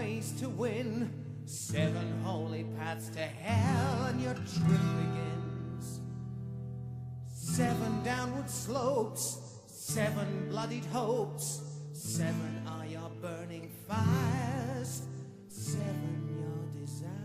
ways to win, 7 holy paths to hell, and your trip begins. 7 downward slopes, 7 bloodied hopes, 7 are your burning fires, 7 your desires.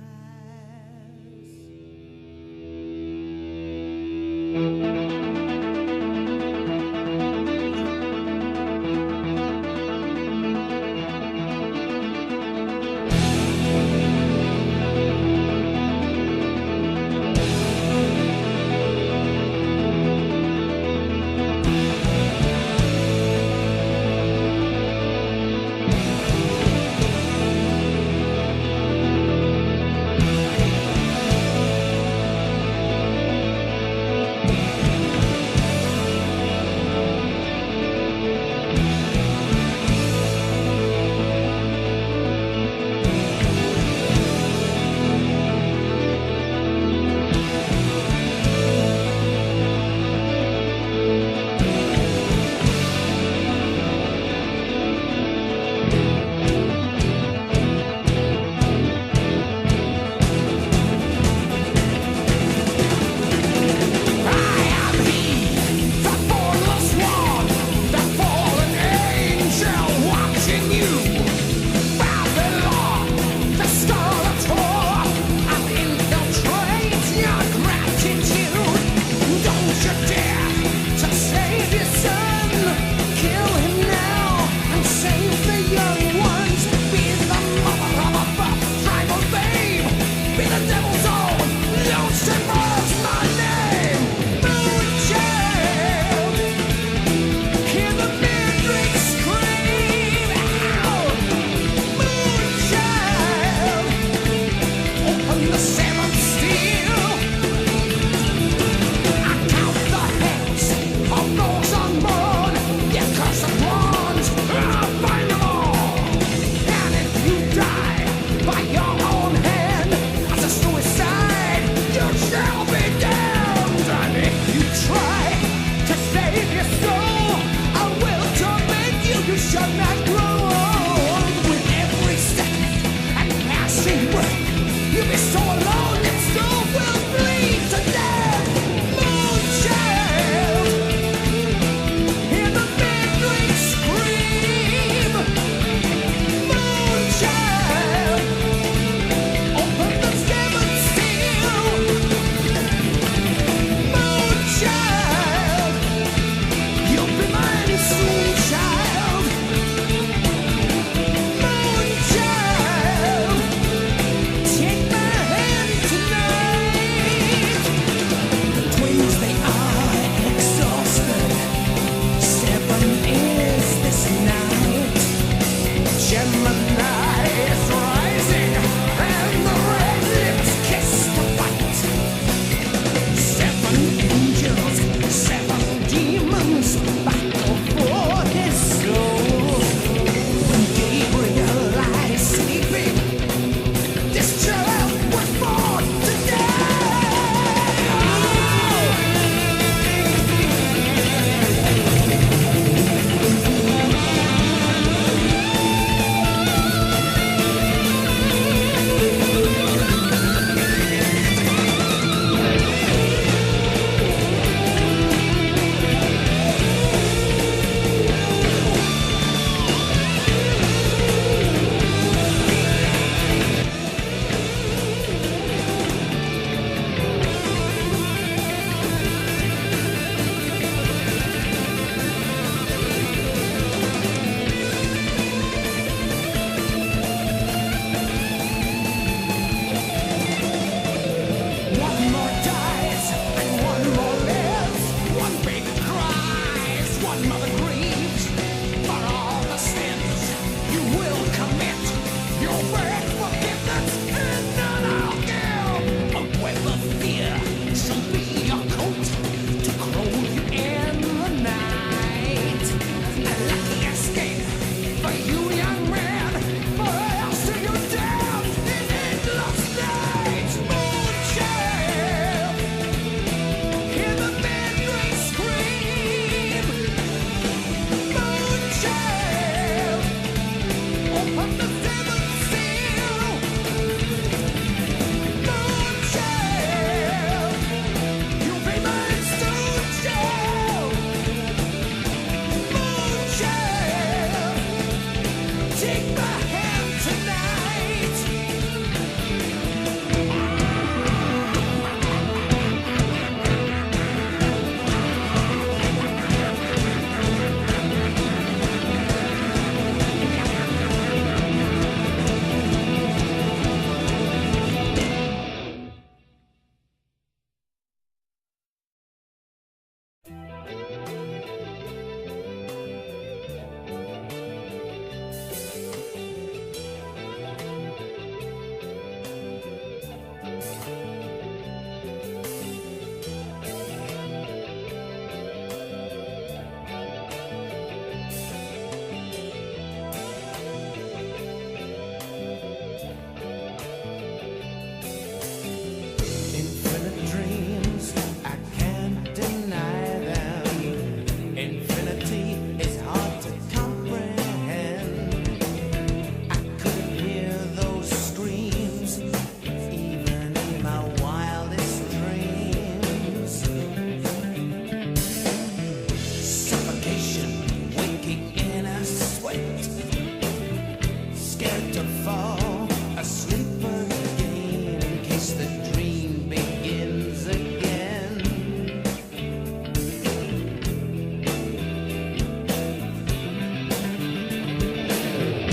to fall asleep again in case the dream begins again.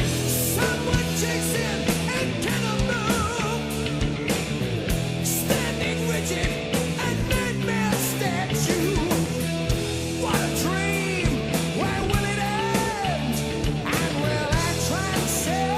Someone chasing and cannot move, standing rigid and nightmare statue. What a dream! Where will it end? And will I transcend?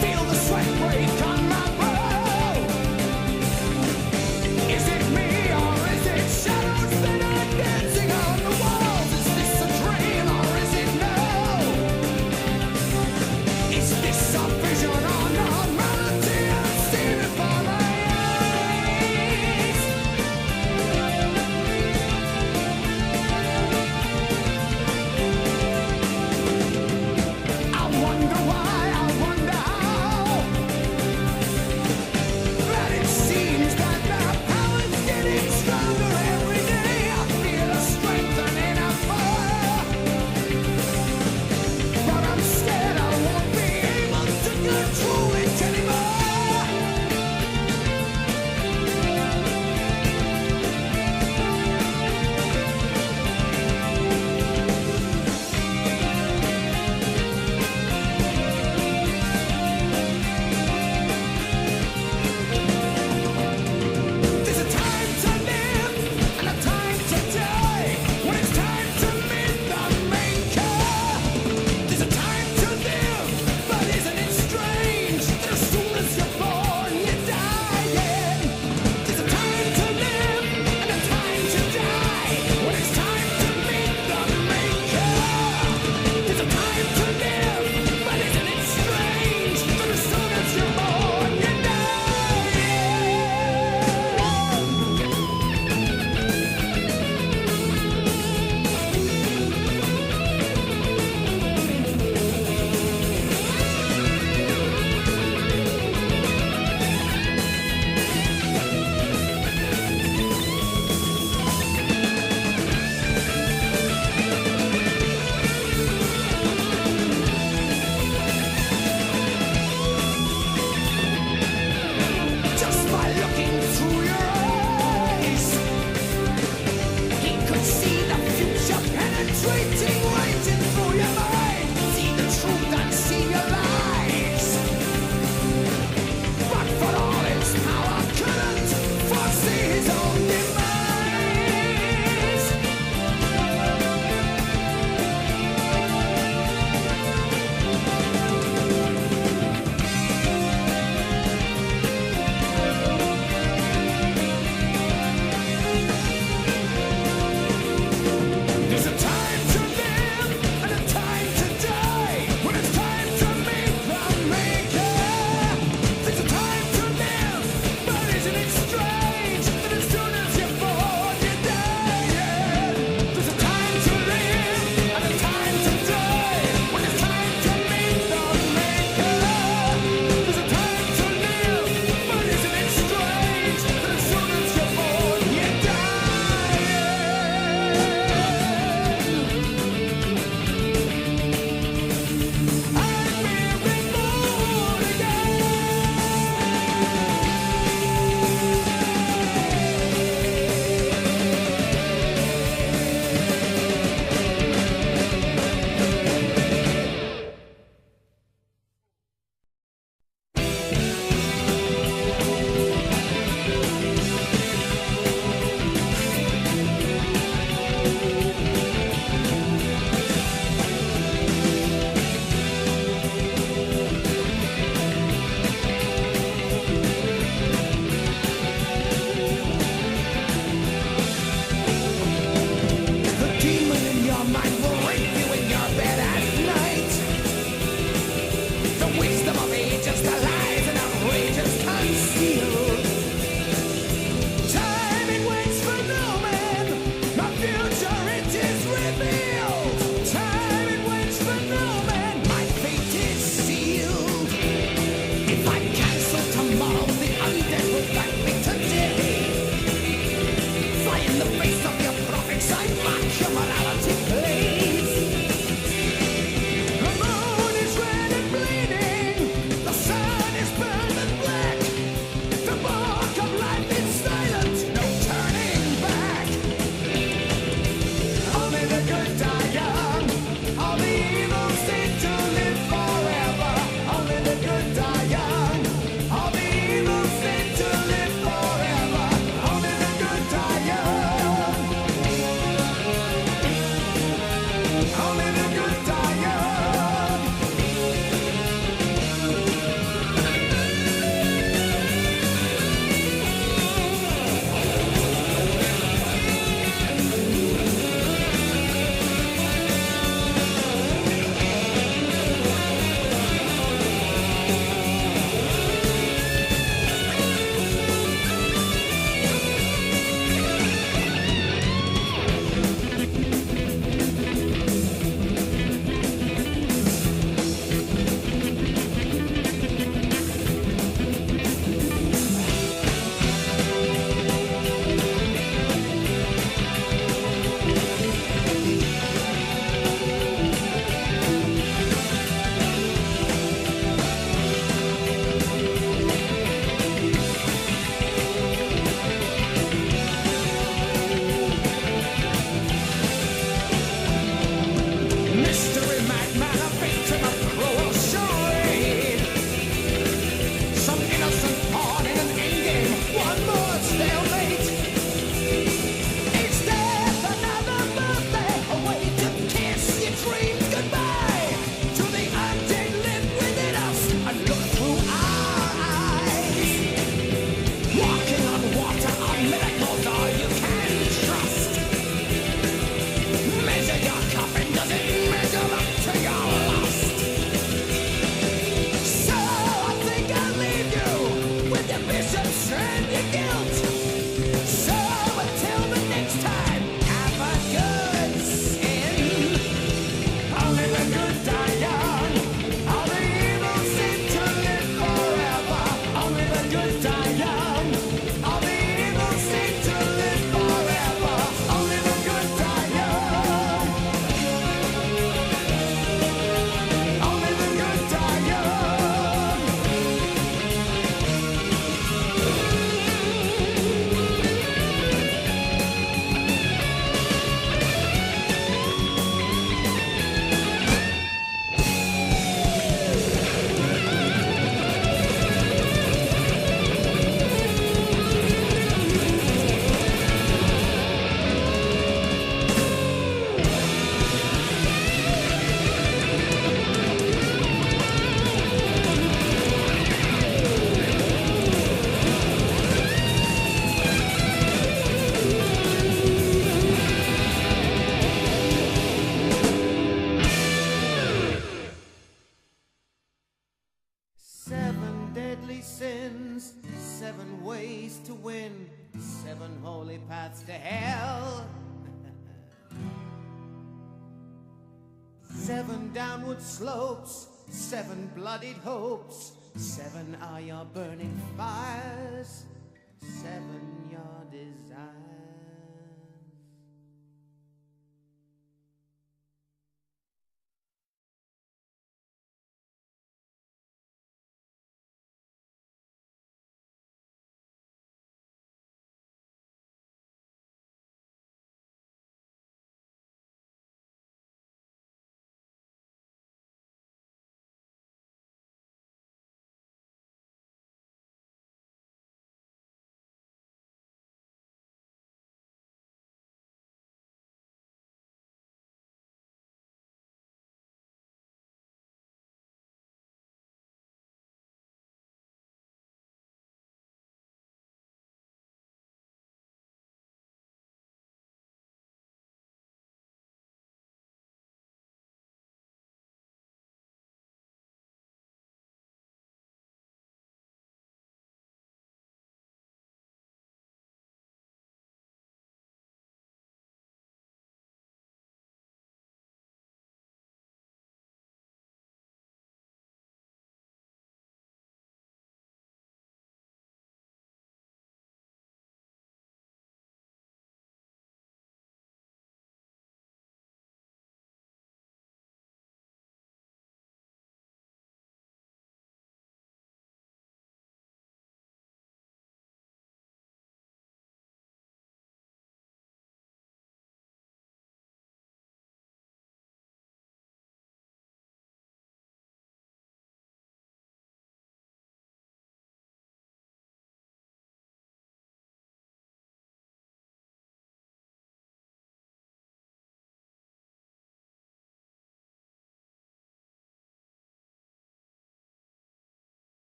Feel the sweat break on my brow. Is it me or is it shadows that are dancing on the walls? Is this a dream or is it now? Is this a vision or normality? I'm seeing it for my eyes. I wonder why, I wonder how. But it seems that the power's getting stronger every day. I feel a strengthening a fire. But I'm scared I won't be able to control it anymore. There's a time to live and a time to die. When it's time to meet the maker. There's a time to live, but isn't it strange that as soon as you're born, you're dying? There's a time to live and a time to die. When it's time to meet the maker. There's a time to live, but isn't it strange that as soon as you're born, you're dying? Just by looking through your eyes, he could see the future penetrating right in through your mind. See the truth and see your lies. But for all his power, couldn't foresee his own demise. There's a time to live hell. 7 downward slopes, 7 bloodied hopes, 7 are your burning fires, 7 your desires.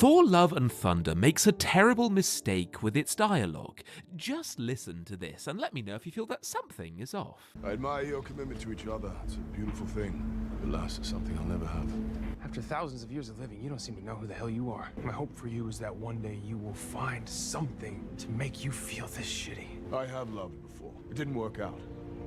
Thor Love and Thunder makes a terrible mistake with its dialogue. Just listen to this and let me know if you feel that something is off. I admire your commitment to each other. It's a beautiful thing. Alas, it's something I'll never have. After thousands of years of living, you don't seem to know who the hell you are. My hope for you is that one day you will find something to make you feel this shitty. I have loved before. It didn't work out.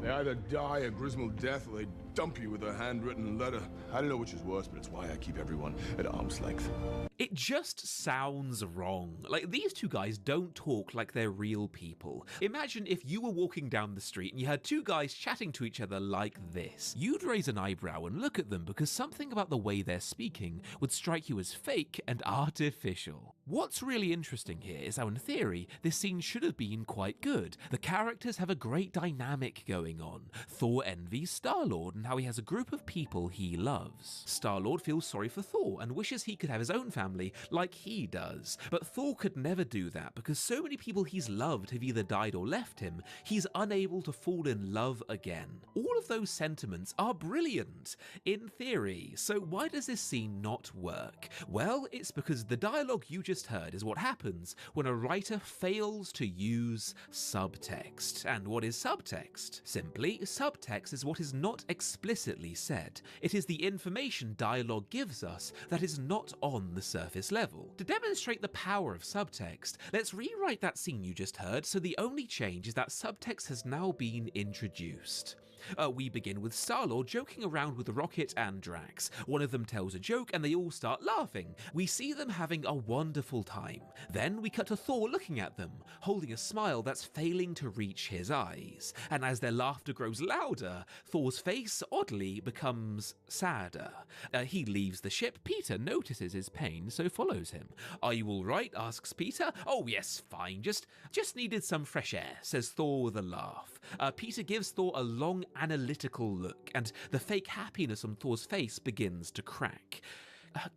They either die a grisly death or they dump you with a handwritten letter. I don't know which is worse, but it's why I keep everyone at arm's length. It just sounds wrong. Like, these two guys don't talk like they're real people. Imagine if you were walking down the street and you had two guys chatting to each other like this. You'd raise an eyebrow and look at them because something about the way they're speaking would strike you as fake and artificial. What's really interesting here is how, in theory, this scene should have been quite good. The characters have a great dynamic going on. Thor envies Star-Lord and how he has a group of people he loves. Star-Lord feels sorry for Thor and wishes he could have his own family like he does. But Thor could never do that because so many people he's loved have either died or left him, he's unable to fall in love again. All of those sentiments are brilliant, in theory, so why does this scene not work? Well, it's because the dialogue you just heard is what happens when a writer fails to use subtext. And what is subtext? Simply, subtext is what is not explicitly said. It is the information dialogue gives us that is not on the surface level. To demonstrate the power of subtext, let's rewrite that scene you just heard so the only change is that subtext has now been introduced. we begin with Star-Lord joking around with Rocket and Drax. One of them tells a joke and they all start laughing. We see them having a wonderful time. Then we cut to Thor looking at them, holding a smile that's failing to reach his eyes. And as their laughter grows louder, Thor's face, oddly, becomes sadder. He leaves the ship. Peter notices his pain, so follows him. "Are you all right?" asks Peter. "Oh yes, fine. Just needed some fresh air," says Thor with a laugh. Peter gives Thor a long, analytical look, and the fake happiness on Thor's face begins to crack.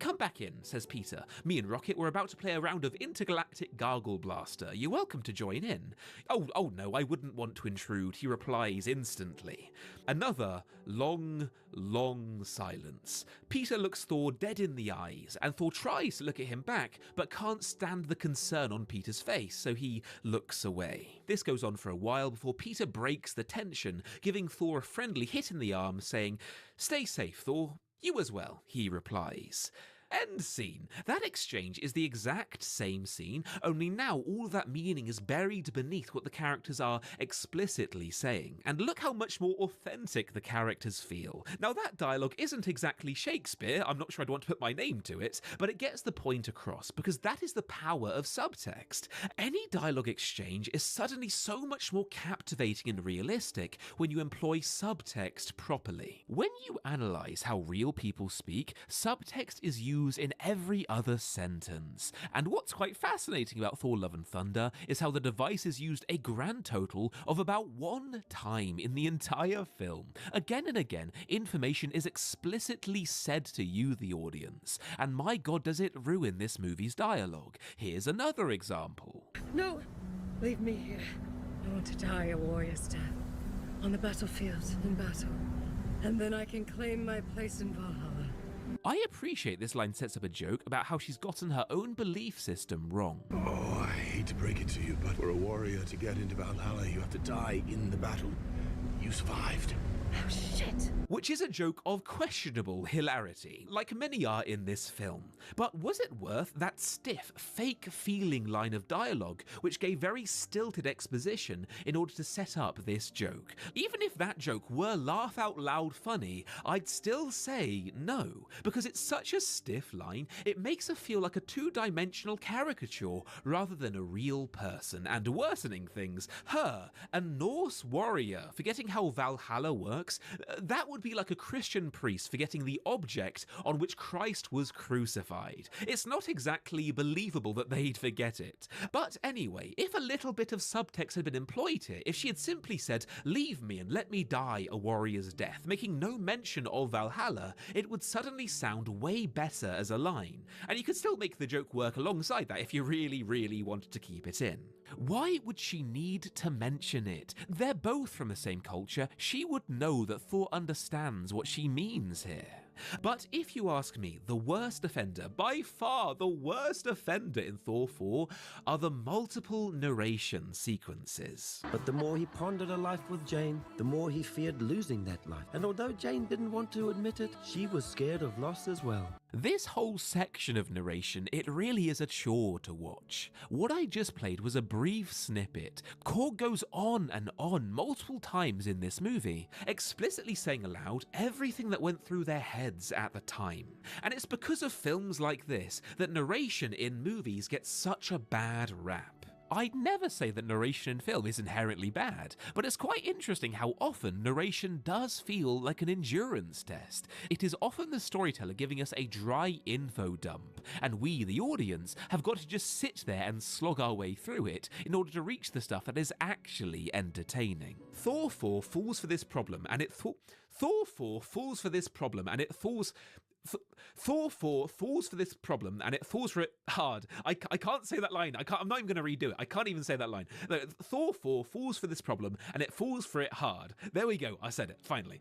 "Come back in," says Peter. "Me and Rocket were about to play a round of Intergalactic Gargle Blaster. You're welcome to join in." Oh no, I wouldn't want to intrude," he replies instantly. Another long, long silence. Peter looks Thor dead in the eyes, and Thor tries to look at him back, but can't stand the concern on Peter's face, so he looks away. This goes on for a while before Peter breaks the tension, giving Thor a friendly hit in the arm, saying, "Stay safe, Thor. You as well," he replies. End scene. That exchange is the exact same scene, only now all of that meaning is buried beneath what the characters are explicitly saying. And look how much more authentic the characters feel. Now that dialogue isn't exactly Shakespeare, I'm not sure I'd want to put my name to it, but it gets the point across, because that is the power of subtext. Any dialogue exchange is suddenly so much more captivating and realistic when you employ subtext properly. When you analyse how real people speak, subtext is used in every other sentence. And what's quite fascinating about Thor Love and Thunder is how the device is used a grand total of about 1 time in the entire film. Again and again, information is explicitly said to you, the audience, and my god does it ruin this movie's dialogue. Here's another example. "No, leave me here. I want to die a warrior's death. On the battlefield, in battle. And then I can claim my place in Valhalla." I appreciate this line sets up a joke about how she's gotten her own belief system wrong. Oh, I hate to break it to you, but for a warrior to get into Valhalla, you have to die in the battle. You survived. Oh, shit. Which is a joke of questionable hilarity, like many are in this film. But was it worth that stiff, fake-feeling line of dialogue, which gave very stilted exposition in order to set up this joke? Even if that joke were laugh-out-loud funny, I'd still say no, because it's such a stiff line, it makes her feel like a two-dimensional caricature rather than a real person, and worsening things, her, a Norse warrior, forgetting how Valhalla works. That would be like a Christian priest forgetting the object on which Christ was crucified. It's not exactly believable that they'd forget it. But anyway, if a little bit of subtext had been employed here, if she had simply said, "Leave me and let me die a warrior's death," making no mention of Valhalla, it would suddenly sound way better as a line. And you could still make the joke work alongside that if you really, really wanted to keep it in. Why would she need to mention it? They're both from the same culture. She would know that Thor understands what she means here. But if you ask me, the worst offender, by far the worst offender in Thor 4, are the multiple narration sequences. But the more he pondered a life with Jane, the more he feared losing that life. And although Jane didn't want to admit it, she was scared of loss as well. This whole section of narration, it really is a chore to watch. What I just played was a brief snippet. Korg goes on and on multiple times in this movie, explicitly saying aloud everything that went through their heads at the time. And it's because of films like this that narration in movies gets such a bad rap. I'd never say that narration in film is inherently bad, but it's quite interesting how often narration does feel like an endurance test. It is often the storyteller giving us a dry info dump, and we, the audience, have got to just sit there and slog our way through it in order to reach the stuff that is actually entertaining. Thor 4 falls for this problem, and it Thor 4 falls for this problem, and it falls... Thor 4 falls for this problem, and it falls for it hard. I can't say that line. I'm not even going to redo it. I can't even say that line. No, Thor 4 falls for this problem, and it falls for it hard. There we go. I said it, finally.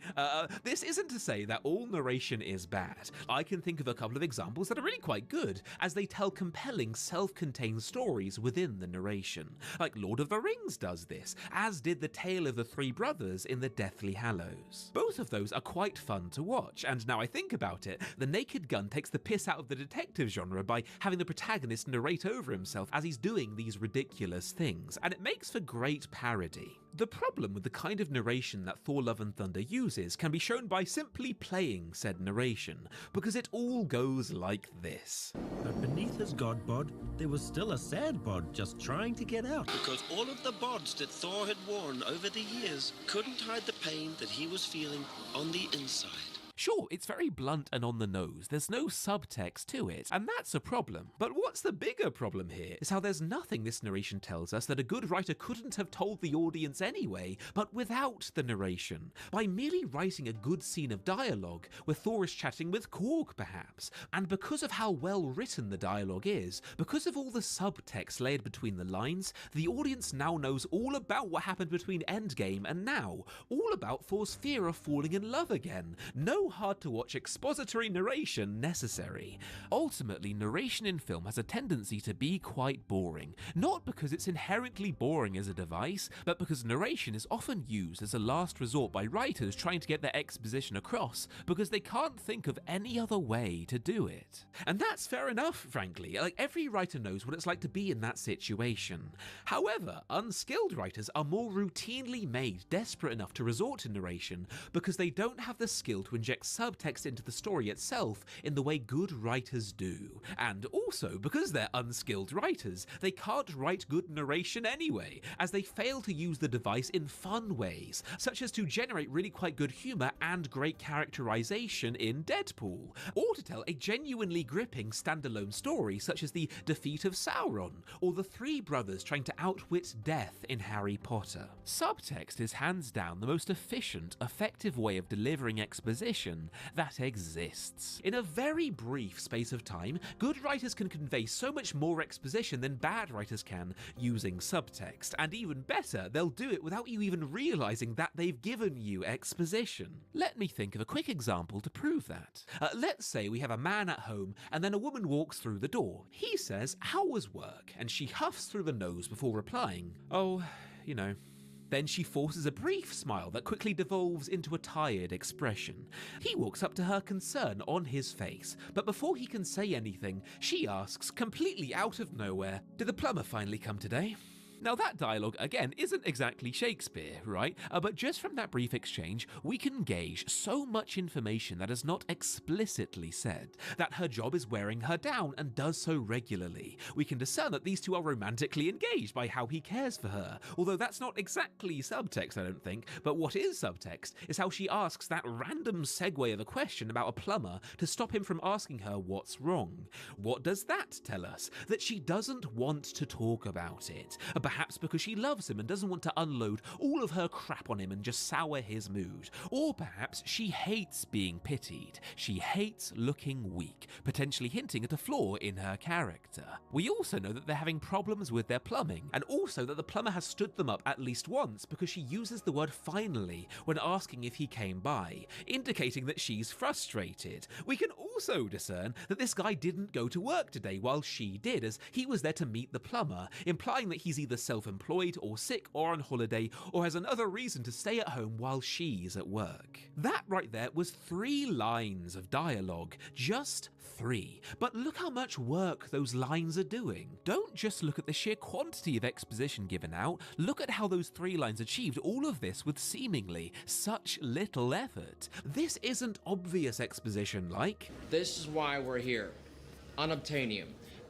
This isn't to say that all narration is bad. I can think of a couple of examples that are really quite good, as they tell compelling, self-contained stories within the narration. Like Lord of the Rings does this, as did The Tale of the Three Brothers in the Deathly Hallows. Both of those are quite fun to watch, and now I think about it, The Naked Gun takes the piss out of the detective genre by having the protagonist narrate over himself as he's doing these ridiculous things, and it makes for great parody. The problem with the kind of narration that Thor Love and Thunder uses can be shown by simply playing said narration, because it all goes like this. But beneath his god bod, there was still a sad bod just trying to get out. Because all of the bods that Thor had worn over the years couldn't hide the pain that he was feeling on the inside. Sure, it's very blunt and on the nose, there's no subtext to it, and that's a problem. But what's the bigger problem here is how there's nothing this narration tells us that a good writer couldn't have told the audience anyway, but without the narration. By merely writing a good scene of dialogue, where Thor is chatting with Korg perhaps, and because of how well written the dialogue is, because of all the subtext layered between the lines, the audience now knows all about what happened between Endgame and now, all about Thor's fear of falling in love again. No hard-to-watch expository narration necessary. Ultimately, narration in film has a tendency to be quite boring, not because it's inherently boring as a device, but because narration is often used as a last resort by writers trying to get their exposition across because they can't think of any other way to do it. And that's fair enough, frankly. Like, every writer knows what it's like to be in that situation. However, unskilled writers are more routinely made desperate enough to resort to narration because they don't have the skill to inject subtext into the story itself in the way good writers do. And also, because they're unskilled writers, they can't write good narration anyway, as they fail to use the device in fun ways, such as to generate really quite good humour and great characterization in Deadpool, or to tell a genuinely gripping standalone story such as the defeat of Sauron, or the three brothers trying to outwit death in Harry Potter. Subtext is hands down the most efficient, effective way of delivering exposition that exists. In a very brief space of time, good writers can convey so much more exposition than bad writers can using subtext, and even better, they'll do it without you even realizing that they've given you exposition. Let me think of a quick example to prove that. Let's say we have a man at home and then a woman walks through the door. He says, "How was work?" and she huffs through the nose before replying, "Oh, you know." Then she forces a brief smile that quickly devolves into a tired expression. He walks up to her, concern on his face, but before he can say anything, she asks, completely out of nowhere, "Did the plumber finally come today?" Now that dialogue, again, isn't exactly Shakespeare, right? But just from that brief exchange, we can gauge so much information that is not explicitly said. That her job is wearing her down and does so regularly. We can discern that these two are romantically engaged by how he cares for her, although that's not exactly subtext, I don't think, but what is subtext is how she asks that random segue of a question about a plumber to stop him from asking her what's wrong. What does that tell us? That she doesn't want to talk about it. Perhaps because she loves him and doesn't want to unload all of her crap on him and just sour his mood. Or perhaps she hates being pitied. She hates looking weak, potentially hinting at a flaw in her character. We also know that they're having problems with their plumbing, and also that the plumber has stood them up at least once because she uses the word finally when asking if he came by, indicating that she's frustrated. We can also discern that this guy didn't go to work today while she did, as he was there to meet the plumber, implying that he's either self-employed or sick or on holiday or has another reason to stay at home while she's at work. That right there was 3 lines of dialogue, just 3. But look how much work those lines are doing. Don't just look at the sheer quantity of exposition given out, look at how those 3 lines achieved all of this with seemingly such little effort. This isn't obvious exposition like. This is why we're here. Unobtainium.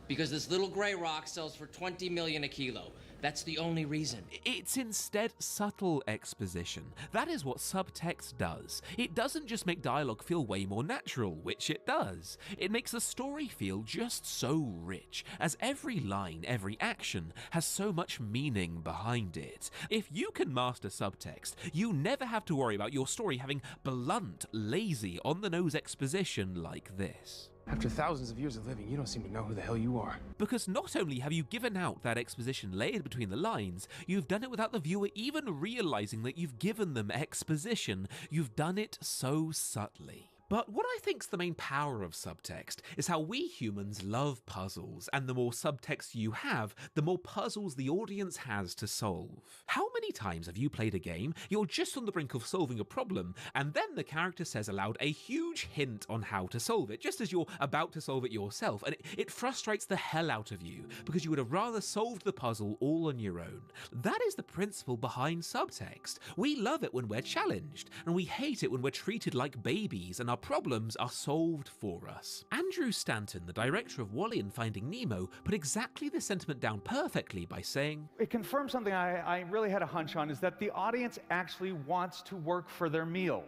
Because this little gray rock sells for 20 million a kilo. That's the only reason. It's instead subtle exposition. That is what subtext does. It doesn't just make dialogue feel way more natural, which it does. It makes the story feel just so rich, as every line, every action has so much meaning behind it. If you can master subtext, you never have to worry about your story having blunt, lazy, on-the-nose exposition like this. After thousands of years of living, you don't seem to know who the hell you are. Because not only have you given out that exposition layered between the lines, you've done it without the viewer even realizing that you've given them exposition. You've done it so subtly. But what I think's the main power of subtext is how we humans love puzzles, and the more subtext you have, the more puzzles the audience has to solve. How many times have you played a game, you're just on the brink of solving a problem, and then the character says aloud a huge hint on how to solve it, just as you're about to solve it yourself, and it frustrates the hell out of you, because you would have rather solved the puzzle all on your own. That is the principle behind subtext. We love it when we're challenged, and we hate it when we're treated like babies and our problems are solved for us. Andrew Stanton, the director of WALL-E and Finding Nemo, put exactly this sentiment down perfectly by saying, "It confirms something I really had a hunch on, is that the audience actually wants to work for their meal.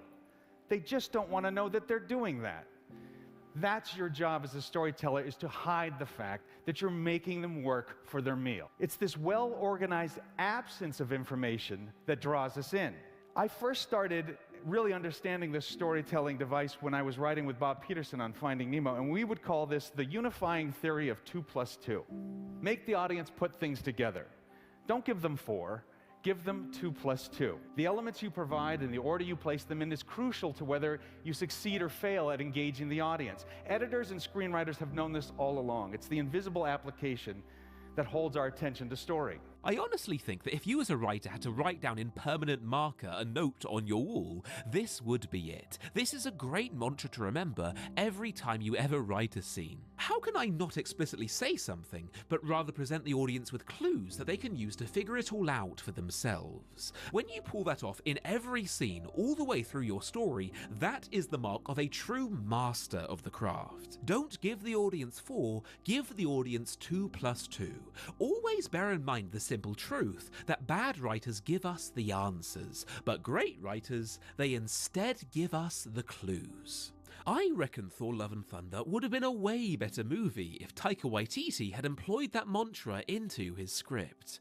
They just don't want to know that they're doing that. That's your job as a storyteller, is to hide the fact that you're making them work for their meal. It's this well-organized absence of information that draws us in." I first started really understanding this storytelling device when I was writing with Bob Peterson on Finding Nemo, and we would call this the unifying theory of 2 + 2. Make the audience put things together. Don't give them 4. Give them 2 + 2. The elements you provide and the order you place them in is crucial to whether you succeed or fail at engaging the audience. Editors and screenwriters have known this all along. It's the invisible application that holds our attention to story. I honestly think that if you as a writer had to write down in permanent marker a note on your wall, this would be it. This is a great mantra to remember every time you ever write a scene. How can I not explicitly say something, but rather present the audience with clues that they can use to figure it all out for themselves? When you pull that off in every scene, all the way through your story, that is the mark of a true master of the craft. Don't give the audience 4, give the audience 2 + 2. Always bear in mind the simple truth that bad writers give us the answers, but great writers, they instead give us the clues. I reckon Thor Love and Thunder would have been a way better movie if Taika Waititi had employed that mantra into his script.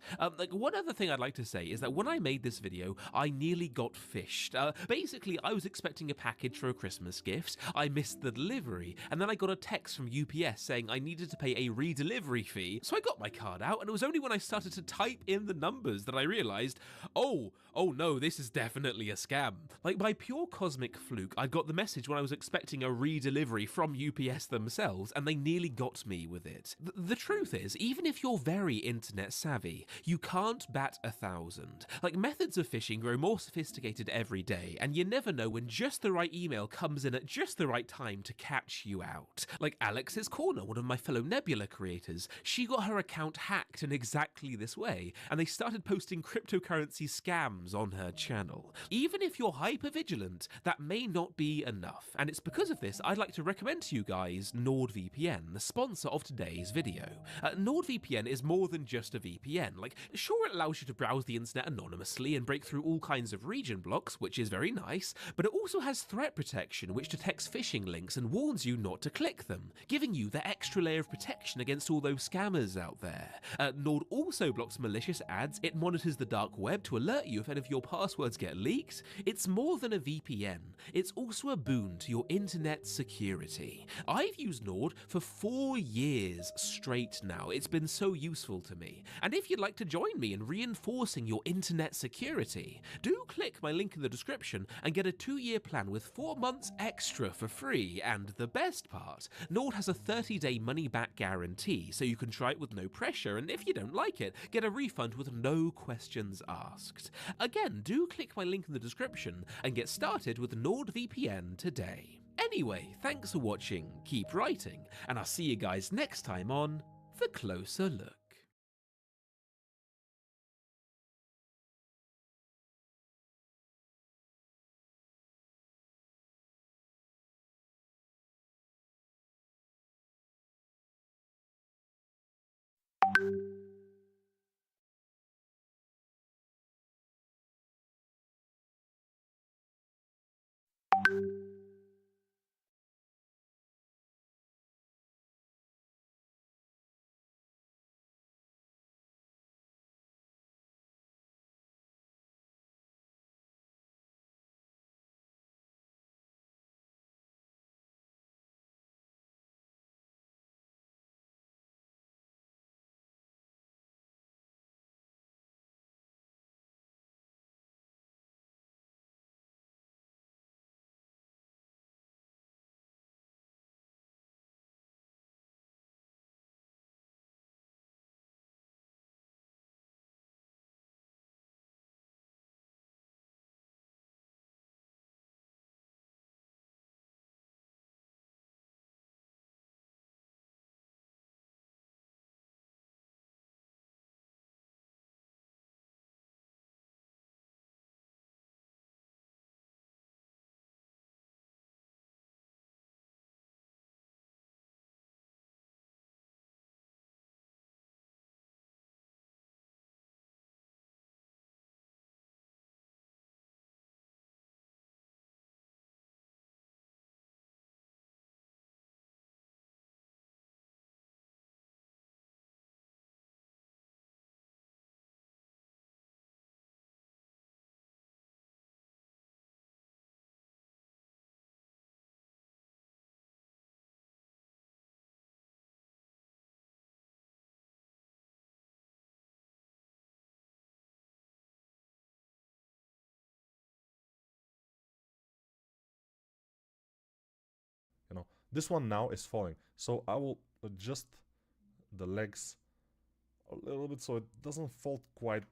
One other thing I'd like to say is that when I made this video, I nearly got fished. Basically, I was expecting a package for a Christmas gift, I missed the delivery, and then I got a text from UPS saying I needed to pay a redelivery fee, so I got my card out, and it was only when I started to type in the numbers that I realised, oh no, this is definitely a scam. Like, by pure cosmic fluke, I got the message when I was expecting a redelivery from UPS themselves, and they nearly got me with it. The truth is, even if you're very internet savvy, you can't bat 1,000. Like, methods of phishing grow more sophisticated every day, and you never know when just the right email comes in at just the right time to catch you out. Like Alex's Corner, one of my fellow Nebula creators, she got her account hacked in exactly this way, and they started posting cryptocurrency scams on her channel. Even if you're hyper-vigilant, that may not be enough, and it's because of this, I'd like to recommend to you guys NordVPN, the sponsor of today's video. NordVPN is more than just a VPN. Like, sure, it allows you to browse the internet anonymously and break through all kinds of region blocks, which is very nice, but it also has threat protection, which detects phishing links and warns you not to click them, giving you the extra layer of protection against all those scammers out there. Nord also blocks malicious ads, it monitors the dark web to alert you if any of your passwords get leaked. It's more than a VPN, it's also a boon to your internet security. I've used Nord for 4 years straight now. It's been so useful to me. And if you'd like to join me in reinforcing your internet security, do click my link in the description and get a 2-year plan with 4 months extra for free. And the best part, Nord has a 30-day money-back guarantee, so you can try it with no pressure, and if you don't like it, get a refund with no questions asked. Again, do click my link in the description and get started with NordVPN today. Anyway, thanks for watching, keep writing, and I'll see you guys next time on The Closer Look. This one now is falling, so I will adjust the legs a little bit so it doesn't fall quite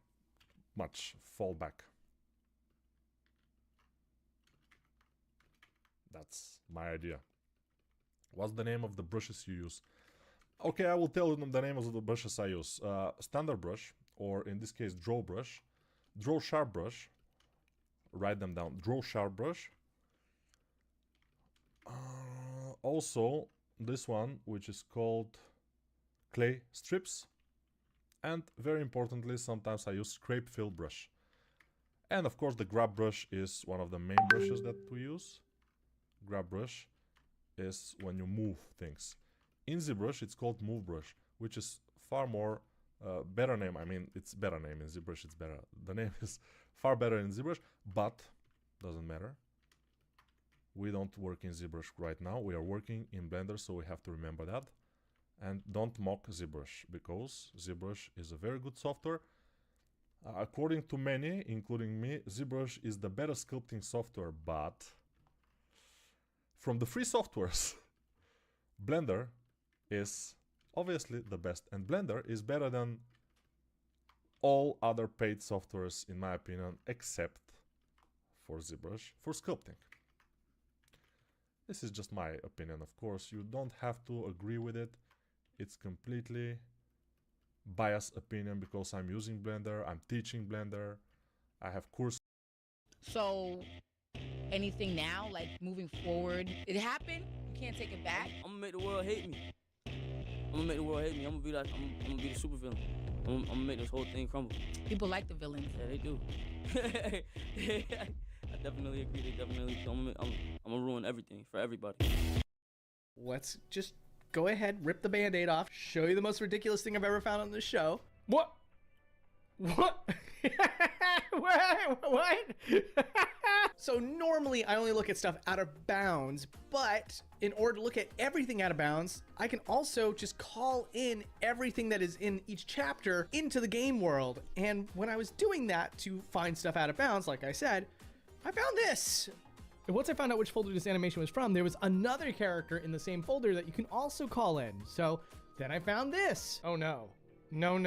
much, fall back. That's my idea. What's the name of the brushes you use? Okay, I will tell you the names of the brushes I use. Standard brush, or in this case draw brush, draw sharp brush, write them down, draw sharp brush. Also this one, which is called clay strips, and very importantly sometimes I use scrape fill brush. And of course the grab brush is one of the main brushes that we use. Grab brush is when you move things. In ZBrush it's called move brush, which is far more better name. I mean, it's better name in ZBrush, it's better. The name is far better in ZBrush, but doesn't matter. We don't work in ZBrush right now. We are working in Blender, so we have to remember that. And don't mock ZBrush, because ZBrush is a very good software. According to many, including me, ZBrush is the better sculpting software, but from the free softwares, Blender is obviously the best, and Blender is better than all other paid softwares in my opinion, except for ZBrush for sculpting. This is just my opinion, of course. You don't have to agree with it. It's completely biased opinion because I'm using Blender, I'm teaching Blender, I have courses. So, anything now, like moving forward, it happened, you can't take it back? I'm gonna make the world hate me. I'm gonna make the world hate me. I'm gonna be like, I'm gonna be the super villain. I'm gonna make this whole thing crumble. People like the villains. Yeah, they do. I definitely agree. They definitely do. I'm gonna ruin everything for everybody. Let's just go ahead, rip the Band-Aid off, show you the most ridiculous thing I've ever found on this show. What? What? What? So normally I only look at stuff out of bounds, but in order to look at everything out of bounds, I can also just call in everything that is in each chapter into the game world. And when I was doing that to find stuff out of bounds, like I said, I found this. And once I found out which folder this animation was from, there was another character in the same folder that you can also call in. So then I found this. Oh no. No,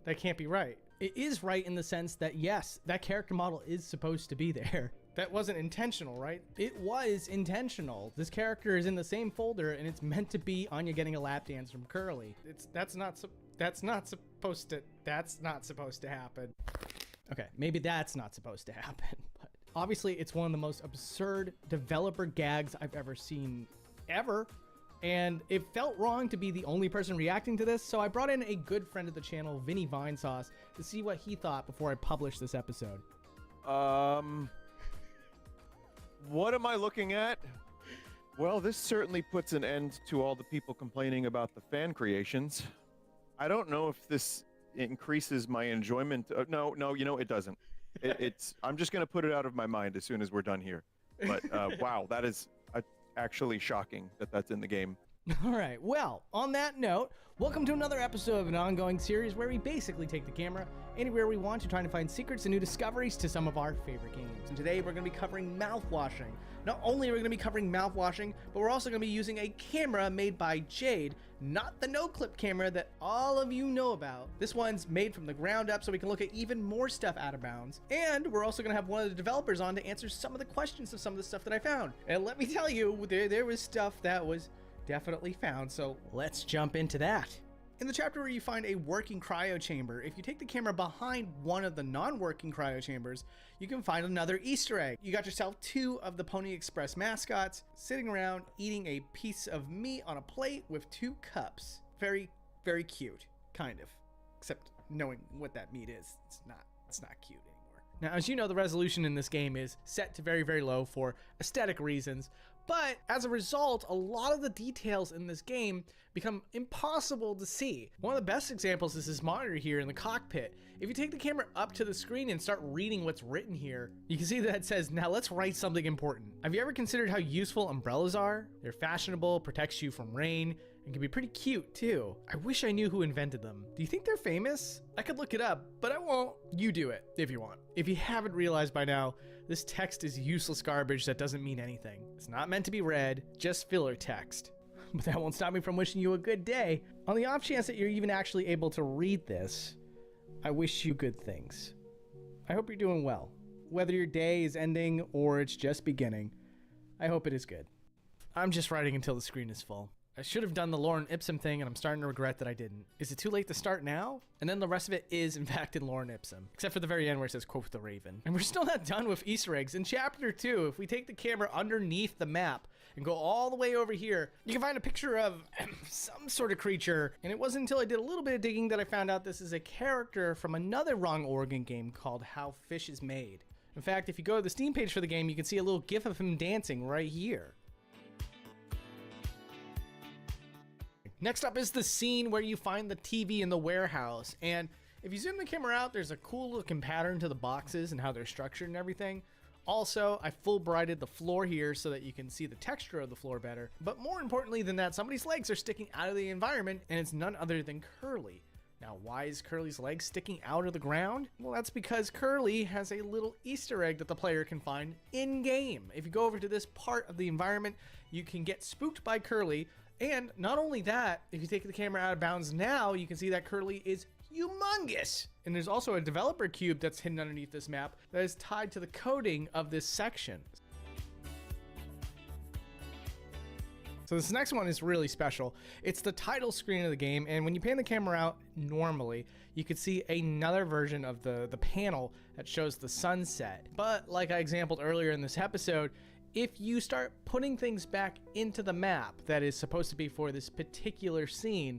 that can't be right. It is right in the sense that yes, that character model is supposed to be there. That wasn't intentional, right? It was intentional. This character is in the same folder and it's meant to be Anya getting a lap dance from Curly. That's not supposed to happen. Okay, maybe that's not supposed to happen, but obviously it's one of the most absurd developer gags I've ever seen ever. And it felt wrong to be the only person reacting to this, so I brought in a good friend of the channel, Vinny Vinesauce, to see what he thought before I published this episode. What am I looking at? Well, this certainly puts an end to all the people complaining about the fan creations. I don't know if this increases my enjoyment. No, you know, it doesn't. I'm just going to put it out of my mind as soon as we're done here. But wow, that is actually shocking that that's in the game. All right, well, on that note, welcome to another episode of an ongoing series where we basically take the camera anywhere we want to try to find secrets and new discoveries to some of our favorite games. And today we're going to be covering mouthwashing. Not only are we going to be covering mouthwashing, but we're also going to be using a camera made by Jade, not the no-clip camera that all of you know about. This one's made from the ground up so we can look at even more stuff out of bounds. And we're also going to have one of the developers on to answer some of the questions of some of the stuff that I found. And let me tell you, there was stuff that was definitely found, so let's jump into that. In the chapter where you find a working cryo chamber, if you take the camera behind one of the non-working cryo chambers, you can find another Easter egg. You got yourself 2 of the Pony Express mascots sitting around eating a piece of meat on a plate with 2 cups. Very, very cute, kind of. Except knowing what that meat is, it's not cute anymore. Now, as you know, the resolution in this game is set to very, very low for aesthetic reasons, but as a result, a lot of the details in this game become impossible to see. One of the best examples is this monitor here in the cockpit. If you take the camera up to the screen and start reading what's written here, you can see that it says, now let's write something important. Have you ever considered how useful umbrellas are? They're fashionable, protects you from rain, and can be pretty cute too. I wish I knew who invented them. Do you think they're famous? I could look it up, but I won't. You do it if you want. If you haven't realized by now, this text is useless garbage that doesn't mean anything. It's not meant to be read, just filler text. But that won't stop me from wishing you a good day. On the off chance that you're even actually able to read this, I wish you good things. I hope you're doing well. Whether your day is ending or it's just beginning, I hope it is good. I'm just writing until the screen is full. I should have done the Lorem Ipsum thing, and I'm starting to regret that I didn't. Is it too late to start now? And then the rest of it is, in fact, in Lorem Ipsum. Except for the very end where it says, quote the Raven. And we're still not done with Easter eggs. In Chapter 2, if we take the camera underneath the map and go all the way over here, you can find a picture of some sort of creature. And it wasn't until I did a little bit of digging that I found out this is a character from another Wrong Oregon game called How Fish is Made. In fact, if you go to the Steam page for the game, you can see a little gif of him dancing right here. Next up is the scene where you find the TV in the warehouse, and if you zoom the camera out, there's a cool looking pattern to the boxes and how they're structured and everything. Also, I full brighted the floor here so that you can see the texture of the floor better, but more importantly than that, somebody's legs are sticking out of the environment, and it's none other than Curly. Now, why is Curly's legs sticking out of the ground? Well, that's because Curly has a little Easter egg that the player can find in-game. If you go over to this part of the environment, you can get spooked by Curly. And not only that, if you take the camera out of bounds now, you can see that Curly is humongous. And there's also a developer cube that's hidden underneath this map that is tied to the coding of this section. So this next one is really special. It's the title screen of the game, and when you pan the camera out normally, you could see another version of the panel that shows the sunset. But like I exampled earlier in this episode, if you start putting things back into the map that is supposed to be for this particular scene,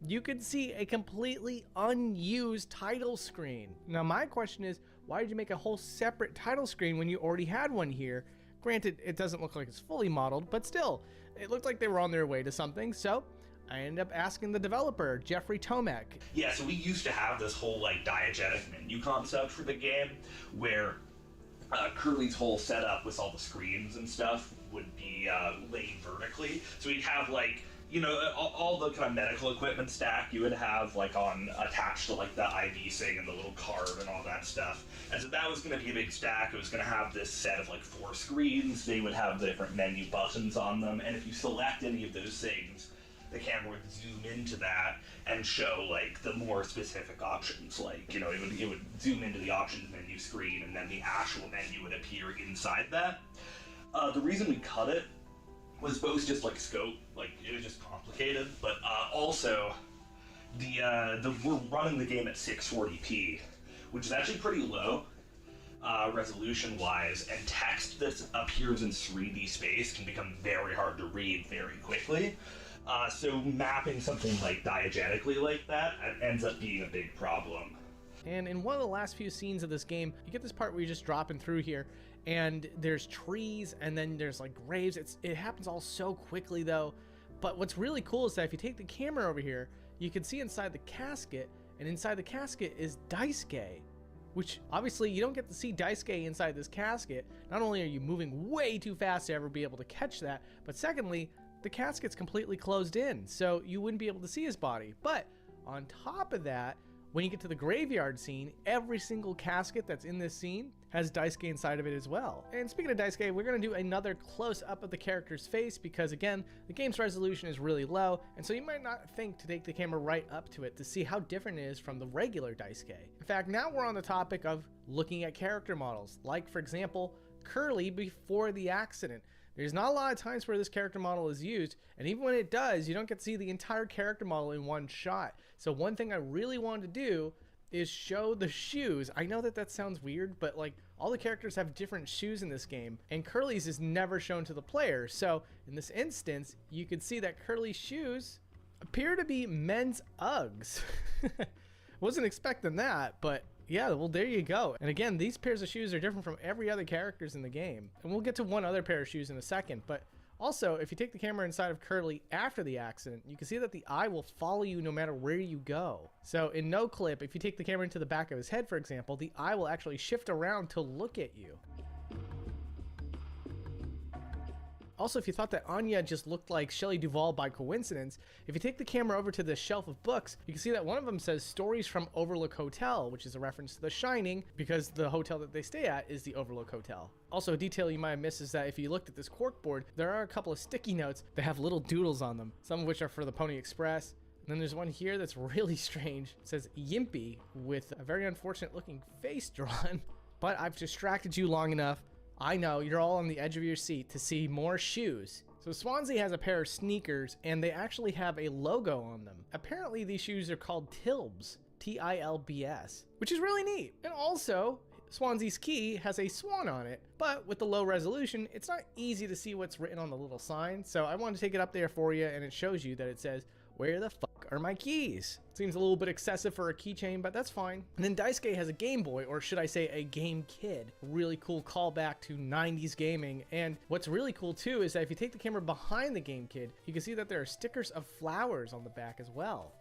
you could see a completely unused title screen. Now my question is, why did you make a whole separate title screen when you already had one here? Granted, it doesn't look like it's fully modeled, but still, it looked like they were on their way to something, so I ended up asking the developer, Jeffrey Tomek. Yeah, so we used to have this whole like diegetic menu concept for the game where Curly's whole setup with all the screens and stuff would be laid vertically. So we'd have like, you know, all the kind of medical equipment stack you would have like on attached to like the IV thing and the little card and all that stuff. And so that was going to be a big stack. It was going to have this set of like 4 screens. They would have the different menu buttons on them. And if you select any of those things, the camera would zoom into that and show like the more specific options. Like, you know, it would zoom into the options menu screen, and then the actual menu would appear inside that. The reason we cut it was both just like scope, like it was just complicated, but also we're running the game at 640p, which is actually pretty low resolution wise, and text that appears in 3D space can become very hard to read very quickly. So mapping something like diegetically like that ends up being a big problem. And in one of the last few scenes of this game, you get this part where you're just dropping through here, and there's trees, and then there's like graves. It happens all so quickly though. But what's really cool is that if you take the camera over here, you can see inside the casket, and inside the casket is Daisuke, which obviously you don't get to see Daisuke inside this casket. Not only are you moving way too fast to ever be able to catch that, but secondly, the casket's completely closed in, so you wouldn't be able to see his body. But on top of that, when you get to the graveyard scene, every single casket that's in this scene has Daisuke inside of it as well. And speaking of Daisuke, we're going to do another close-up of the character's face because, again, the game's resolution is really low, and so you might not think to take the camera right up to it to see how different it is from the regular Daisuke. In fact, now we're on the topic of looking at character models, like, for example, Curly before the accident. There's not a lot of times where this character model is used, and even when it does, you don't get to see the entire character model in one shot. So one thing I really wanted to do is show the shoes. I know that sounds weird, but like all the characters have different shoes in this game, and Curly's is never shown to the player. So in this instance, you can see that Curly's shoes appear to be men's Uggs. Wasn't expecting that, but yeah, well, there you go. And again, these pairs of shoes are different from every other characters in the game. And we'll get to one other pair of shoes in a second. But also, if you take the camera inside of Curly after the accident, you can see that the eye will follow you no matter where you go. So in no clip, if you take the camera into the back of his head, for example, the eye will actually shift around to look at you. Also, if you thought that Anya just looked like Shelley Duvall by coincidence, if you take the camera over to the shelf of books, you can see that one of them says Stories from Overlook Hotel, which is a reference to The Shining, because the hotel that they stay at is the Overlook Hotel. Also, a detail you might have missed is that if you looked at this corkboard, there are a couple of sticky notes that have little doodles on them, some of which are for the Pony Express. And then there's one here that's really strange. It says Yimpy with a very unfortunate looking face drawn. But I've distracted you long enough. I know you're all on the edge of your seat to see more shoes. So Swansea has a pair of sneakers and they actually have a logo on them. Apparently these shoes are called Tilbs, Tilbs, which is really neat. And also, Swansea's key has a swan on it, but with the low resolution, it's not easy to see what's written on the little sign. So I wanted to take it up there for you and it shows you that it says, "Where the fuck are my keys?" Seems a little bit excessive for a keychain, but that's fine. And then Daisuke has a Game Boy, or should I say a Game Kid. Really cool callback to 90s gaming. And what's really cool too is that if you take the camera behind the Game Kid, you can see that there are stickers of flowers on the back as well.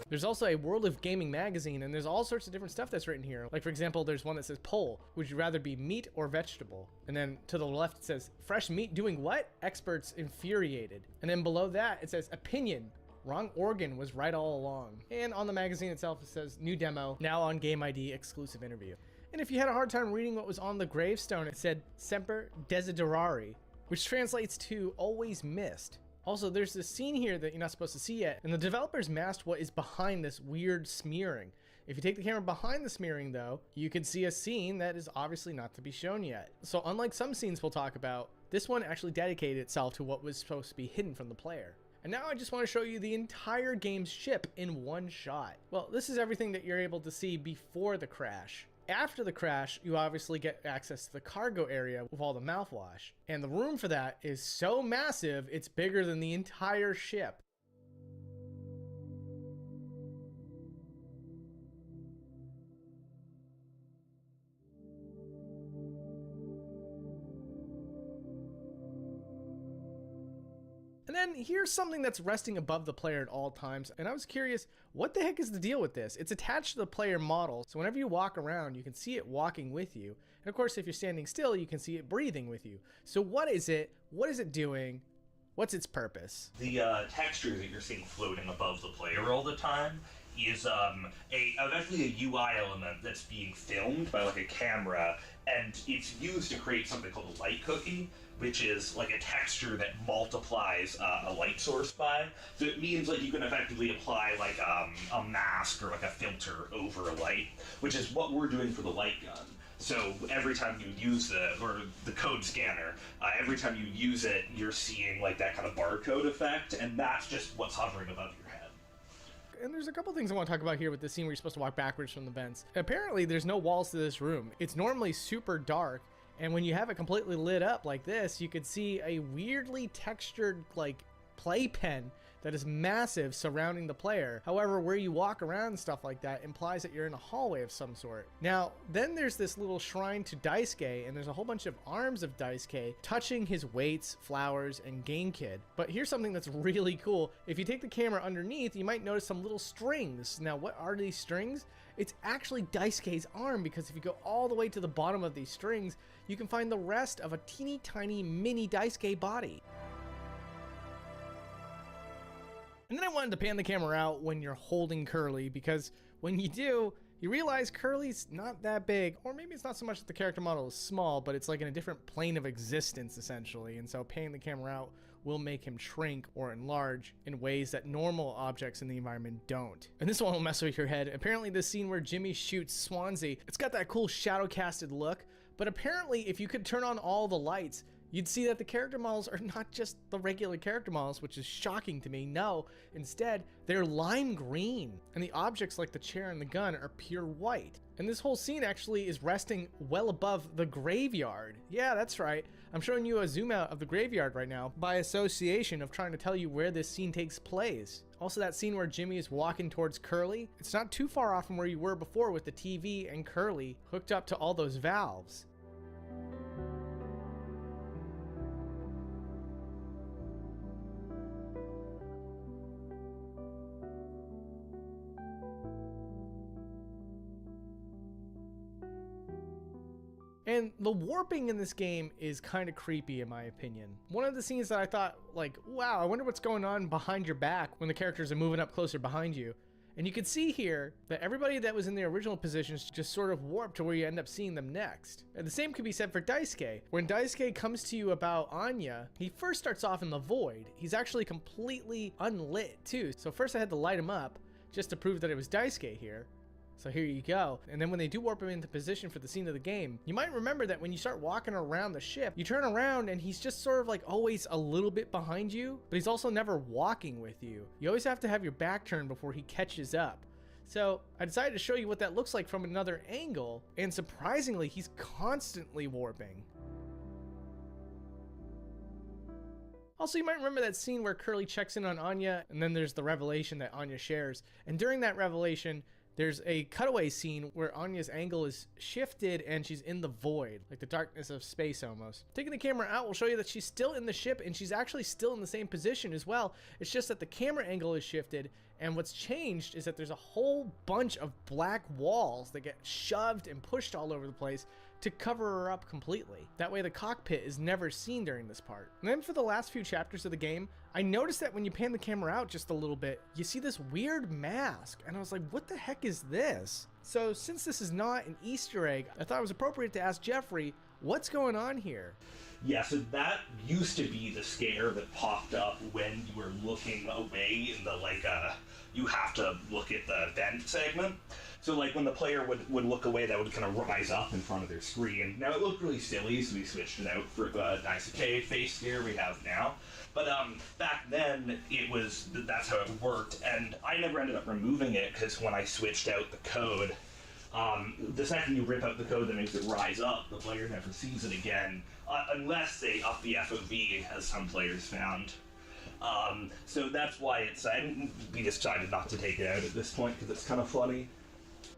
There's also a World of Gaming magazine, and there's all sorts of different stuff that's written here. Like, for example, there's one that says poll. Would you rather be meat or vegetable? And then to the left it says fresh meat doing what? Experts infuriated. And then below that it says opinion. Wrong organ was right all along. And on the magazine itself it says new demo, now on Game ID exclusive interview. And if you had a hard time reading what was on the gravestone, it said Semper Desiderari, which translates to always missed. Also, there's this scene here that you're not supposed to see yet, and the developers masked what is behind this weird smearing. If you take the camera behind the smearing though, you can see a scene that is obviously not to be shown yet. So unlike some scenes we'll talk about, this one actually dedicated itself to what was supposed to be hidden from the player. And now I just want to show you the entire game's ship in one shot. Well, this is everything that you're able to see before the crash. After the crash, you obviously get access to the cargo area with all the mouthwash. And the room for that is so massive, it's bigger than the entire ship. And then here's something that's resting above the player at all times, and I was curious, what the heck is the deal with this? It's attached to the player model, so whenever you walk around, you can see it walking with you. And of course, if you're standing still, you can see it breathing with you. So what is it? What is it doing? What's its purpose? The texture that you're seeing floating above the player all the time is eventually a UI element that's being filmed by like a camera, and it's used to create something called a light cookie, which is like a texture that multiplies a light source by. So it means like you can effectively apply like a mask or like a filter over a light, which is what we're doing for the light gun. So every time you use the code scanner, every time you use it, you're seeing like that kind of barcode effect, and that's just what's hovering above your head. And there's a couple things I want to talk about here with this scene where you're supposed to walk backwards from the vents. Apparently there's no walls to this room. It's normally super dark, and when you have it completely lit up like this, you could see a weirdly textured like playpen that is massive surrounding the player. However, where you walk around and stuff like that implies that you're in a hallway of some sort. Now, then there's this little shrine to Daisuke, and there's a whole bunch of arms of Daisuke touching his weights, flowers, and Game Kid. But here's something that's really cool. If you take the camera underneath, you might notice some little strings. Now, what are these strings? It's actually Daisuke's arm, because if you go all the way to the bottom of these strings, you can find the rest of a teeny tiny mini Daisuke body. And then I wanted to pan the camera out when you're holding Curly, because when you do, you realize Curly's not that big, or maybe it's not so much that the character model is small, but it's like in a different plane of existence essentially, and so panning the camera out will make him shrink or enlarge in ways that normal objects in the environment don't. And this one will mess with your head. Apparently this scene where Jimmy shoots Swansea, it's got that cool shadow casted look, but apparently if you could turn on all the lights, you'd see that the character models are not just the regular character models, which is shocking to me. No, instead, they're lime green, and the objects like the chair and the gun are pure white. And this whole scene actually is resting well above the graveyard. Yeah, that's right. I'm showing you a zoom out of the graveyard right now by association of trying to tell you where this scene takes place. Also, that scene where Jimmy is walking towards Curly, it's not too far off from where you were before with the TV and Curly hooked up to all those valves. And the warping in this game is kind of creepy in my opinion. One of the scenes that I thought like, wow, I wonder what's going on behind your back when the characters are moving up closer behind you. And you can see here that everybody that was in their original positions just sort of warped to where you end up seeing them next. And the same could be said for Daisuke. When Daisuke comes to you about Anya, he first starts off in the void. He's actually completely unlit too. So first I had to light him up just to prove that it was Daisuke here. So here you go. And then when they do warp him into position for the scene of the game, you might remember that when you start walking around the ship, you turn around and he's just sort of like always a little bit behind you, but he's also never walking with you. You always have to have your back turned before he catches up. So I decided to show you what that looks like from another angle, and surprisingly, he's constantly warping. Also, you might remember that scene where Curly checks in on Anya, and then there's the revelation that Anya shares. And during that revelation, there's a cutaway scene where Anya's angle is shifted and she's in the void, like the darkness of space almost. Taking the camera out will show you that she's still in the ship and she's actually still in the same position as well. It's just that the camera angle is shifted, and what's changed is that there's a whole bunch of black walls that get shoved and pushed all over the place to cover her up completely. That way the cockpit is never seen during this part. And then for the last few chapters of the game, I noticed that when you pan the camera out just a little bit, you see this weird mask, and I was like, what the heck is this? So since this is not an Easter egg, I thought it was appropriate to ask Jeffrey, what's going on here? Yeah, so that used to be the scare that popped up when you were looking away in the, you have to look at the vent segment. So, when the player would look away, that would kind of rise up in front of their screen. Now, it looked really silly, so we switched it out for the Daisuke face scare we have now. But back then, that's how it worked, and I never ended up removing it, because when I switched out the code, the second you rip out the code that makes it rise up, the player never sees it again, unless they up the FOV, as some players found. So that's why we decided not to take it out at this point, because it's kind of funny.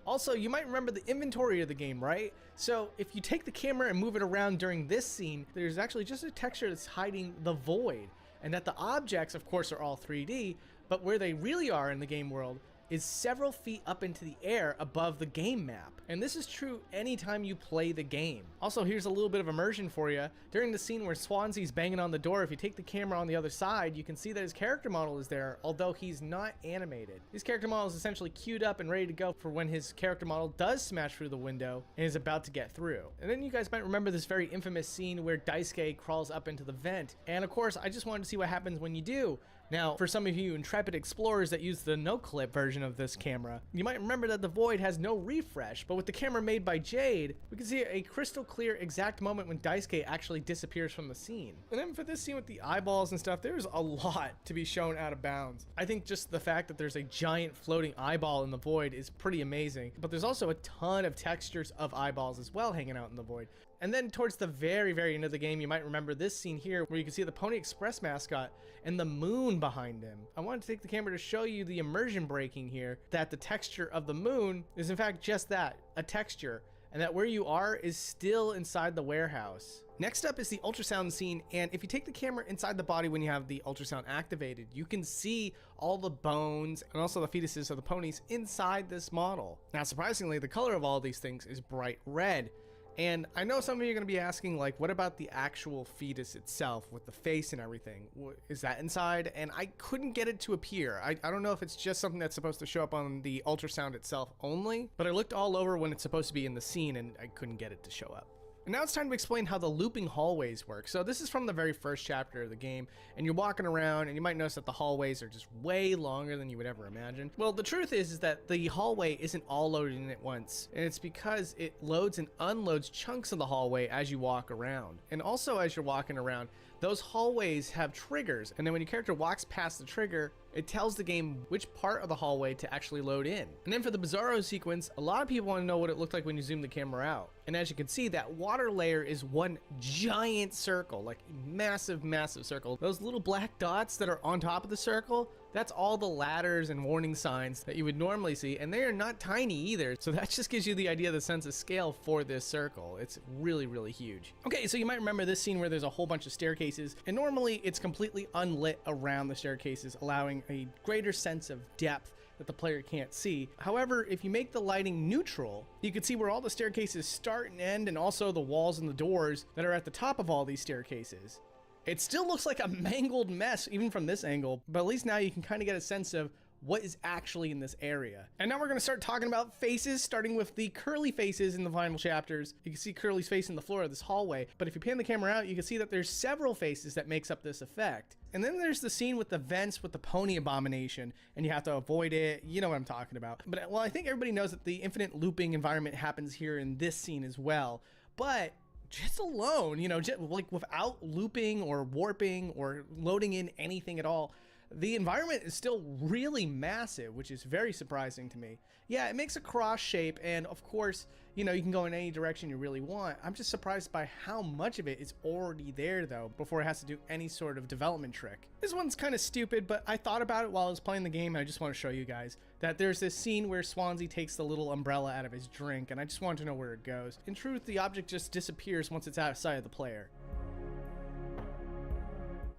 Also, you might remember the inventory of the game, right? So if you take the camera and move it around during this scene, there's actually just a texture that's hiding the void. And that the objects, of course, are all 3D, but where they really are in the game world is several feet up into the air above the game map. And this is true anytime you play the game. Also, here's a little bit of immersion for you. During the scene where Swansea's banging on the door, if you take the camera on the other side, you can see that his character model is there, although he's not animated. His character model is essentially queued up and ready to go for when his character model does smash through the window and is about to get through. And then you guys might remember this very infamous scene where Daisuke crawls up into the vent. And of course, I just wanted to see what happens when you do. Now, for some of you intrepid explorers that use the no-clip version of this camera, you might remember that the void has no refresh, but with the camera made by Jade, we can see a crystal clear exact moment when Daisuke actually disappears from the scene. And then for this scene with the eyeballs and stuff, there's a lot to be shown out of bounds. I think just the fact that there's a giant floating eyeball in the void is pretty amazing, but there's also a ton of textures of eyeballs as well hanging out in the void. And then towards the very, very end of the game, you might remember this scene here where you can see the Pony Express mascot and the moon behind him. I wanted to take the camera to show you the immersion breaking here, that the texture of the moon is in fact just that, a texture, and that where you are is still inside the warehouse. Next up is the ultrasound scene, and if you take the camera inside the body when you have the ultrasound activated, you can see all the bones and also the fetuses of the ponies inside this model. Now surprisingly, the color of all these things is bright red. And I know some of you are going to be asking, like, what about the actual fetus itself with the face and everything? Is that inside? And I couldn't get it to appear. I don't know if it's just something that's supposed to show up on the ultrasound itself only, but I looked all over when it's supposed to be in the scene and I couldn't get it to show up. And now it's time to explain how the looping hallways work. So this is from the very first chapter of the game, and you're walking around and you might notice that the hallways are just way longer than you would ever imagine. Well, the truth is that the hallway isn't all loaded in at once, and it's because it loads and unloads chunks of the hallway as you walk around. And also as you're walking around, those hallways have triggers, and then when your character walks past the trigger, it tells the game which part of the hallway to actually load in. And then for the Bizarro sequence, a lot of people want to know what it looked like when you zoom the camera out. And as you can see, that water layer is one giant circle, like massive, massive circle. Those little black dots that are on top of the circle, that's all the ladders and warning signs that you would normally see, and they are not tiny either. So that just gives you the idea of the sense of scale for this circle. It's really, really huge. Okay, so you might remember this scene where there's a whole bunch of staircases, and normally it's completely unlit around the staircases, allowing a greater sense of depth that the player can't see. However, if you make the lighting neutral, you can see where all the staircases start and end, and also the walls and the doors that are at the top of all these staircases. It still looks like a mangled mess even from this angle, but at least now you can kind of get a sense of what is actually in this area. And now we're going to start talking about faces, starting with the Curly faces in the final chapters. You can see Curly's face in the floor of this hallway, but if you pan the camera out, you can see that there's several faces that makes up this effect. And then there's the scene with the vents with the pony abomination, and you have to avoid it. You know what I'm talking about. But well, I think everybody knows that the infinite looping environment happens here in this scene as well. But just alone, you know, just like without looping or warping or loading in anything at all, the environment is still really massive, which is very surprising to me. Yeah, it makes a cross shape, and of course, you know, you can go in any direction you really want. I'm just surprised by how much of it is already there, though, before it has to do any sort of development trick. This one's kind of stupid, but I thought about it while I was playing the game, and I just want to show you guys that there's this scene where Swansea takes the little umbrella out of his drink, and I just want to know where it goes. In truth, the object just disappears once it's outside of the player.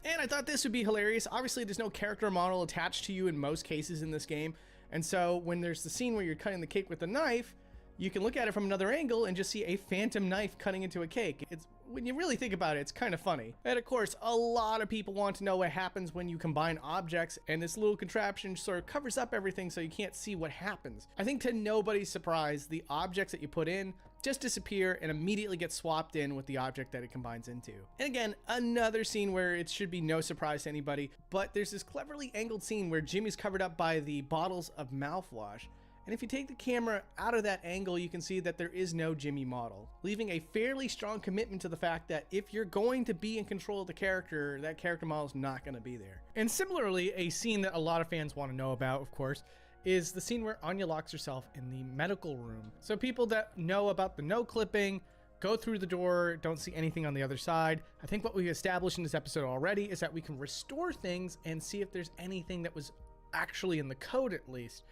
And I thought this would be hilarious. Obviously, there's no character model attached to you in most cases in this game. And so when there's the scene where you're cutting the cake with a knife, you can look at it from another angle and just see a phantom knife cutting into a cake. It's, when you really think about it, it's kind of funny. And of course, a lot of people want to know what happens when you combine objects, and this little contraption sort of covers up everything so you can't see what happens. I think to nobody's surprise, the objects that you put in just disappear and immediately get swapped in with the object that it combines into. And again, another scene where it should be no surprise to anybody, but there's this cleverly angled scene where Jimmy's covered up by the bottles of mouthwash. And if you take the camera out of that angle, you can see that there is no Jimmy model, leaving a fairly strong commitment to the fact that if you're going to be in control of the character, that character model is not going to be there. And similarly, a scene that a lot of fans want to know about, of course, is the scene where Anya locks herself in the medical room. So people that know about the no clipping, go through the door, don't see anything on the other side. I think what we've established in this episode already is that we can restore things and see if there's anything that was actually in the code at least.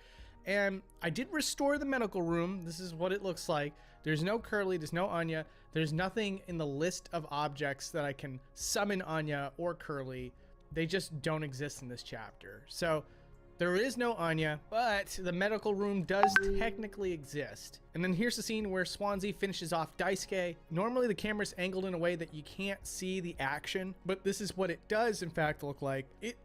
And I did restore the medical room. This is what it looks like. There's no Curly, there's no Anya. There's nothing in the list of objects that I can summon Anya or Curly. They just don't exist in this chapter. So there is no Anya, but the medical room does technically exist. And then here's the scene where Swansea finishes off Daisuke. Normally the camera's angled in a way that you can't see the action, but this is what it does in fact look like. It